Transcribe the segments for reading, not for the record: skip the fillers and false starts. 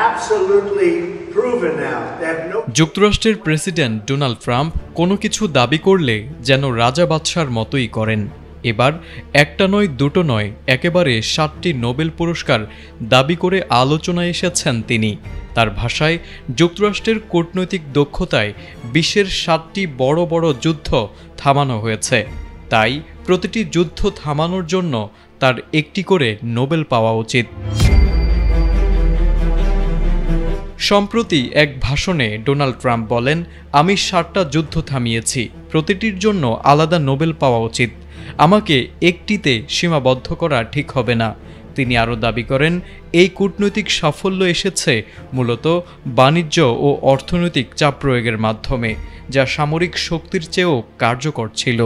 absolutely proven now. They have no. যুক্তরাষ্ট্রের president Donald Trump কোনো কিছু দাবি করলে যেন রাজা বাদশার মতোই করেন। এবার একটা নয় দুটো নয়, একেবারে 7টি নোবেল পুরস্কার দাবি করে আলোচনায় এসেছেন তিনি। তার ভাষায়, যুক্তরাষ্ট্রের কূটনৈতিক দক্ষতায় বিশ্বের 7টি বড় বড় যুদ্ধ থামানো হয়েছে, তাই প্রতিটি যুদ্ধ থামানোর জন্য তার একটি করে নোবেল পাওয়া উচিত। সম্প্রতি এক ভাষণে ডোনাল্ড ট্রাম্প বলেন, আমি 7টা যুদ্ধ থামিয়েছি, প্রতিটির জন্য আলাদা নোবেল পাওয়া উচিত। আমাকে একটিতে সীমাবদ্ধ করা ঠিক হবে না। তিনি আরও দাবি করেন, এই কূটনৈতিক সাফল্য এসেছে মূলত বাণিজ্য ও অর্থনৈতিক চাপ প্রয়োগের মাধ্যমে, যা সামরিক শক্তির চেয়েও কার্যকর ছিল।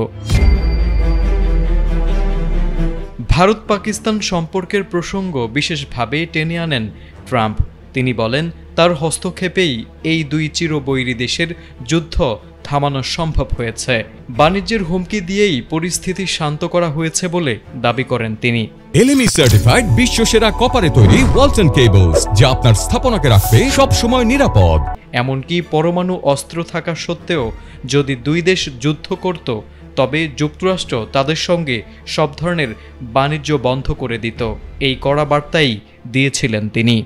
ভারত পাকিস্তান সম্পর্কের প্রসঙ্গ বিশেষভাবে টেনে আনেন ট্রাম্প। তিনি বলেন, তার হস্তক্ষেপেই এই দুই চিরবৈরী দেশের যুদ্ধ থামানো সম্ভব হয়েছে। বাণিজ্যের হুমকি দিয়েই পরিস্থিতি শান্ত করা হয়েছে বলে দাবি করেন তিনি। LME সার্টিফাইড বিশ্বসেরা কপারে তৈরি ওয়ালটন কেবলস, যা আপনার স্থাপনাকে রাখবে সব সময় নিরাপদ। এমনকি পরমাণু অস্ত্র থাকা সত্ত্বেও যদি দুই দেশ যুদ্ধ করত, তবে যুক্তরাষ্ট্র তাদের সঙ্গে সব ধরনের বাণিজ্য বন্ধ করে দিত, এই কড়া বার্তাই দিয়েছিলেন তিনি।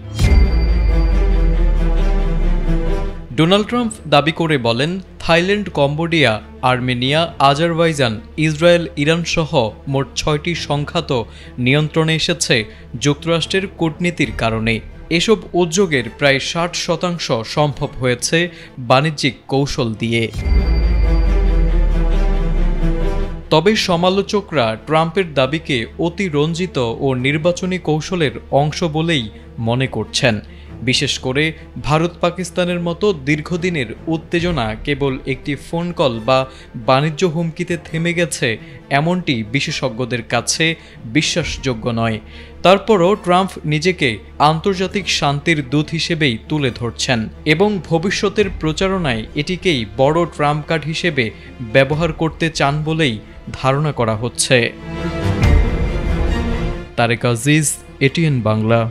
ডোনাল্ড ট্রাম্প দাবি করে বলেন, Thailand, Cambodia, Armenia, Azerbaijan, Israel, Iran সহ মোট 6টি সংঘাত নিয়ন্ত্রণে এসেছে যুক্তরাষ্ট্রের কূটনীতির কারণে। এসব উদ্যোগের প্রায় 60% সম্ভব হয়েছে বাণিজ্যিক কৌশল দিয়ে। তবে সমালোচকরা ট্রাম্পের দাবিকে অতিরঞ্জিত ও নির্বাচনী কৌশলের অংশ বলেই মনে করছেন। বিশেষ করে ভারত পাকিস্তানের মতো দীর্ঘদিনের উত্তেজনা কেবল একটি ফোন কল বা বাণিজ্য হুমকিতে থেমে গেছে, এমনটি বিশেষজ্ঞদের কাছে বিশ্বাসযোগ্য নয়। তারপরও ট্রাম্প নিজেকে আন্তর্জাতিক শান্তির দূত হিসেবেই তুলে ধরছেন এবং ভবিষ্যতের প্রচারণায় এটিকেই বড় ট্রাম্প কার্ড হিসেবে ব্যবহার করতে চান বলেই ধারণা করা হচ্ছে। তারেক আজিজ, ATN বাংলা।